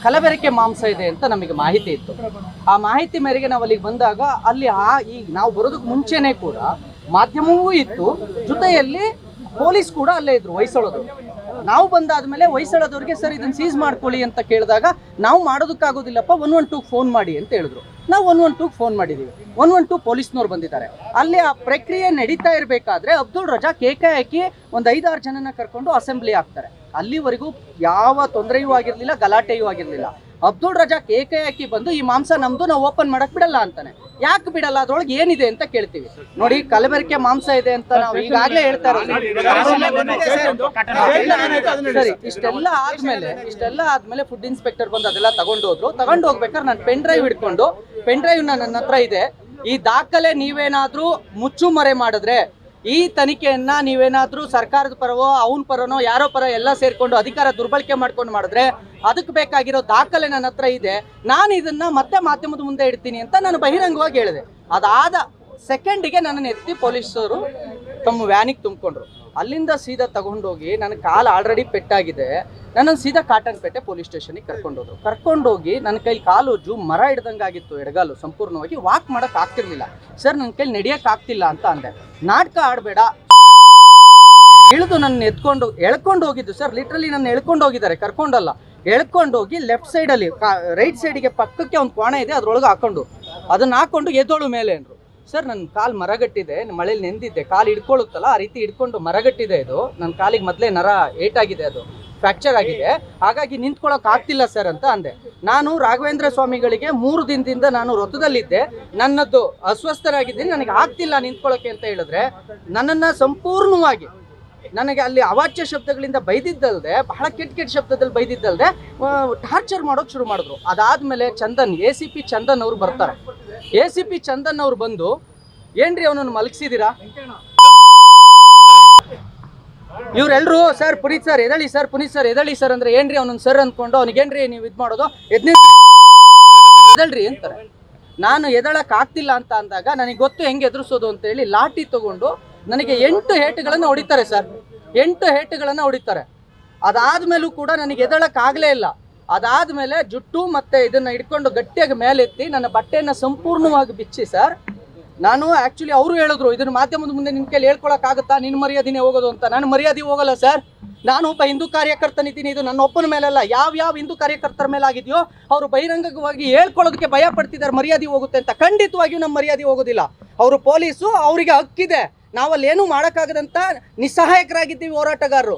ಕಲಬೆರಕೆ ಮಾಂಸ ಇದೆ ಅಂತ ನಮಗೆ ಮಾಹಿತಿ ಇತ್ತು. ಆ ಮಾಹಿತಿ ಮೇರೆಗೆ ನಾವು ಅಲ್ಲಿಗೆ ಬಂದಾಗ ಅಲ್ಲಿ ಈ ನಾವು ಬರೋದಕ್ಕೆ ಮುಂಚೆನೆ ಕೂಡ ಮಾಧ್ಯಮವೂ ಇತ್ತು, ಜೊತೆಯಲ್ಲಿ ಪೊಲೀಸ್ ಕೂಡ ಅಲ್ಲೇ ಇದ್ರು ಹೊಯ್ಸಳೋದು. ನಾವು ಬಂದಾದ್ಮೇಲೆ ಹೊಯ್ಸಳದವ್ರಿಗೆ ಸರ್ ಇದನ್ನ ಸೀಸ್ ಮಾಡ್ಕೊಳ್ಳಿ ಅಂತ ಕೇಳಿದಾಗ ನಾವು ಮಾಡೋದಕ್ಕಾಗೋದಿಲ್ಲಪ್ಪ 112 ಫೋನ್ ಮಾಡಿ ಅಂತ ಹೇಳಿದ್ರು. ನಾವು 112 ಫೋನ್ ಮಾಡಿದ್ದೀವಿ. 112 ಪೊಲೀಸ್ನವ್ರು ಬಂದಿದ್ದಾರೆ. ಅಲ್ಲಿ ಆ ಪ್ರಕ್ರಿಯೆ ನಡೀತಾ ಇರಬೇಕಾದ್ರೆ ಅಬ್ದುಲ್ ರಜಾಕ್ ಏಕಾಏಕಿ ಒಂದು 5-6 ಜನನ ಕರ್ಕೊಂಡು ಅಸೆಂಬ್ಲಿ ಆಗ್ತಾರೆ. ಅಲ್ಲಿವರೆಗೂ ಯಾವ ತೊಂದರೆಯೂ ಆಗಿರಲಿಲ್ಲ, ಗಲಾಟೆಯೂ ಆಗಿರಲಿಲ್ಲ. ಅಬ್ದುಲ್ ರಜಾಕ್ ಏಕಾಏಕಿ ಬಂದು ಈ ಮಾಂಸ ನಮ್ದು, ನಾವು ಓಪನ್ ಮಾಡಕ್ ಬಿಡಲ್ಲ ಅಂತಾನೆ. ಯಾಕೆ ಬಿಡಲ್ಲ, ಅದ್ರೊಳಗೆ ಏನಿದೆ ಅಂತ ಕೇಳ್ತೀವಿ. ನೋಡಿ, ಕಲಬೆರಕೆ ಮಾಂಸ ಇದೆ ಅಂತ ನಾವು ಈಗಾಗಲೇ ಹೇಳ್ತಾ ಇರೋದು. ಸರಿ, ಇಷ್ಟೆಲ್ಲ ಆದ್ಮೇಲೆ ಫುಡ್ ಇನ್ಸ್ಪೆಕ್ಟರ್ ಬಂದು ಅದೆಲ್ಲ ತಗೊಂಡು ಹೋಗ್ಬೇಕಾದ್ರೆ ನಾನು ಪೆನ್ ಡ್ರೈವ್ ಹಿಡ್ಕೊಂಡು, ಪೆನ್ ಡ್ರೈವ್ ನನ್ನ ಹತ್ರ ಇದೆ, ಈ ದಾಖಲೆ ನೀವೇನಾದ್ರೂ ಮುಚ್ಚುಮರೆ ಮಾಡಿದ್ರೆ, ಈ ತನಿಖೆಯನ್ನ ನೀವೇನಾದ್ರೂ ಸರ್ಕಾರದ ಪರವೋ ಅವನ ಪರನೋ ಯಾರೋ ಪರ ಎಲ್ಲ ಸೇರ್ಕೊಂಡು ಅಧಿಕಾರ ದುರ್ಬಳಕೆ ಮಾಡ್ಕೊಂಡು ಮಾಡಿದ್ರೆ ಅದಕ್ಕೆ ಬೇಕಾಗಿರೋ ದಾಖಲೆ ನನ್ನ ಹತ್ರ ಇದೆ, ನಾನು ಇದನ್ನ ಮತ್ತೆ ಮಾಧ್ಯಮದ ಮುಂದೆ ಇಡ್ತೀನಿ ಅಂತ ನಾನು ಬಹಿರಂಗವಾಗಿ ಹೇಳಿದೆ. ಅದಾದ ಸೆಕೆಂಡಿಗೆ ನನ್ನನ್ನು ಎತ್ತಿ ಪೊಲೀಸರು ತಮ್ಮ ವ್ಯಾನಿಗೆ ತುಂಬಿಕೊಂಡ್ರು. ಅಲ್ಲಿಂದ ಸೀದಾ ತಗೊಂಡೋಗಿ ನನ್ನ ಕಾಲು ಆಲ್ರೆಡಿ ಪೆಟ್ಟಾಗಿದೆ, ನನ್ನನ್ನು ಸೀದಾ ಕಾಟನ್ಪೇಟೆ ಪೊಲೀಸ್ ಸ್ಟೇಷನಿಗೆ ಕರ್ಕೊಂಡೋಗಿ ನನ್ನ ಕೈಲಿ ಕಾಲು ಮರ ಹಿಡ್ದಂಗಾಗಿತ್ತು, ಎಡಗಾಲು ಸಂಪೂರ್ಣವಾಗಿ ವಾಕ್ ಮಾಡೋಕೆ ಆಗ್ತಿರ್ಲಿಲ್ಲ. ಸರ್, ನನ್ನ ಕೈಲಿ ನಡೆಯೋಕೆ ಆಗ್ತಿಲ್ಲ ಅಂತ ಅಂದೆ. ನಾಟಕ ಆಡಬೇಡ, ಇಳಿದು ನನ್ನ ಎಳ್ಕೊಂಡು ಹೋಗಿದ್ದು ಸರ್, ಲಿಟ್ರಲಿ ನನ್ನ ಎಳ್ಕೊಂಡು ಹೋಗಿದ್ದಾರೆ, ಕರ್ಕೊಂಡಲ್ಲ, ಎಳ್ಕೊಂಡೋಗಿ ಲೆಫ್ಟ್ ಸೈಡಲ್ಲಿ ರೈಟ್ ಸೈಡಿಗೆ ಪಕ್ಕಕ್ಕೆ ಒಂದು ಕೋಣೆ ಇದೆ, ಅದ್ರೊಳಗೆ ಅದನ್ನ ಹಾಕೊಂಡು ಎದ್ದೋಳು ಮೇಲೆ ಅಂದರು. ಸರ್, ನನ್ನ ಕಾಲು ಮರಗಟ್ಟಿದೆ, ಮಳೇಲಿ ನೆಂದಿದ್ದೆ, ಕಾಲು ಹಿಡ್ಕೊಳ್ಳುತ್ತಲ್ಲ ಆ ರೀತಿ ಹಿಡ್ಕೊಂಡು ಮರಗಟ್ಟಿದೆ, ಇದು ನನ್ನ ಕಾಲಿಗೆ ಮೊದಲೇ ನರ ಏಟಾಗಿದೆ, ಅದು ಫ್ರ್ಯಾಕ್ಚರ್ ಆಗಿದೆ, ಹಾಗಾಗಿ ನಿಂತ್ಕೊಳ್ಳೋಕೆ ಆಗ್ತಿಲ್ಲ ಸರ್ ಅಂತ ಅಂದೆ. ನಾನು ರಾಘವೇಂದ್ರ ಸ್ವಾಮಿಗಳಿಗೆ 3 ದಿನದಿಂದ ನಾನು ವ್ರತದಲ್ಲಿದ್ದೆ, ನನ್ನದು ಅಸ್ವಸ್ಥರಾಗಿದ್ದೀನಿ, ನನಗೆ ಆಗ್ತಿಲ್ಲ ನಿಂತ್ಕೊಳ್ಳೋಕೆ ಅಂತ ಹೇಳಿದ್ರೆ ನನ್ನನ್ನು ಸಂಪೂರ್ಣವಾಗಿ ನನಗೆ ಅಲ್ಲಿ ಅವಾಚ್ಯ ಶಬ್ದಗಳಿಂದ ಬೈದಿದ್ದಲ್ದೆ, ಬಹಳ ಕೆಟ್ಟ ಶಬ್ದದಲ್ಲಿ ಬೈದಿದ್ದಲ್ದೆ ಟಾರ್ಚರ್ ಮಾಡೋಕೆ ಶುರು ಮಾಡಿದ್ರು. ಅದಾದಮೇಲೆ ACP ಚಂದನ್ ಅವರು ಬರ್ತಾರೆ. ACP ಚಂದನ್ ಅವ್ರು ಬಂದು, ಏನ್ರಿ ಅವನನ್ನು ಮಲಗಿಸಿದ್ದೀರಾ? ಇವರೆಲ್ಲರೂ ಸರ್ ಪುನೀತ್ ಸರ್ ಎದಳಿ ಸರ್, ಪುನೀತ್ ಸರ್ ಎದಳಿ ಸರ್ ಅಂದ್ರೆ ಏನ್ರಿ ಅವನನ್ನು ಸರ್ ಅಂದ್ಕೊಂಡು, ಅವನಿಗೇನ್ರಿ ನೀವು ಇದು ಮಾಡೋದು, ಎದಳ್ರಿ ಅಂತಾರೆ. ನಾನು ಎದಳಕ್ ಆಗ್ತಿಲ್ಲ ಅಂತ ಅಂದಾಗ ನನಗೆ ಗೊತ್ತು ಹೆಂಗೆ ಎದುರಿಸೋದು ಅಂತ ಹೇಳಿ ಲಾಠಿ ತಗೊಂಡು ನನಗೆ 8 ಏಟುಗಳನ್ನು ಹೊಡಿತಾರೆ ಸರ್, 8 ಏಟುಗಳನ್ನು ಹೊಡಿತಾರೆ. ಅದಾದ್ಮೇಲೂ ಕೂಡ ನನಗೆ ಎದಳಕ್ ಆಗ್ಲೇ ಇಲ್ಲ. ಅದಾದ್ಮೇಲೆ ಜುಟ್ಟು ಮತ್ತೆ ಇದನ್ನ ಹಿಡ್ಕೊಂಡು ಗಟ್ಟಿಯಾಗಿ ಮೇಲೆತ್ತಿ ನನ್ನ ಬಟ್ಟೆಯನ್ನ ಸಂಪೂರ್ಣವಾಗಿ ಬಿಚ್ಚಿ ಸರ್, ನಾನು ಆಕ್ಚುಲಿ ಅವರು ಹೇಳಿದ್ರು ಇದನ್ನ ಮಾಧ್ಯಮದ ಮುಂದೆ ನಿನ್ ಕೈಲಿ ಹೇಳ್ಕೊಳಕ್ ಆಗುತ್ತಾ, ನಿನ್ನ ಮರ್ಯಾದಿನೇ ಹೋಗೋದು ಅಂತ. ನಾನು ಮರ್ಯಾದೆ ಹೋಗಲ್ಲ ಸರ್, ನಾನು ಒಬ್ಬ ಹಿಂದೂ ಕಾರ್ಯಕರ್ತನಿದ್ದೀನಿ, ಇದು ನನ್ನ ಒಬ್ಬನ ಮೇಲೆಲ್ಲ, ಯಾವ ಹಿಂದೂ ಕಾರ್ಯಕರ್ತರ ಮೇಲೆ ಆಗಿದೆಯೋ ಅವರು ಬಹಿರಂಗವಾಗಿ ಹೇಳ್ಕೊಳ್ಳೋದಕ್ಕೆ ಭಯ ಪಡ್ತಿದ್ದಾರೆ ಮರ್ಯಾದೆ ಹೋಗುತ್ತೆ ಅಂತ. ಖಂಡಿತವಾಗಿಯೂ ನಮ್ಮ ಮರ್ಯಾದೆ ಹೋಗೋದಿಲ್ಲ. ಅವರು ಪೊಲೀಸು, ಅವರಿಗೆ ಹಕ್ಕಿದೆ, ನಾವಲ್ಲಿ ಏನೂ ಮಾಡೋಕ್ಕಾಗದಂತ ನಿಸ್ಸಹಾಯಕರಾಗಿದ್ದೀವಿ ಹೋರಾಟಗಾರರು.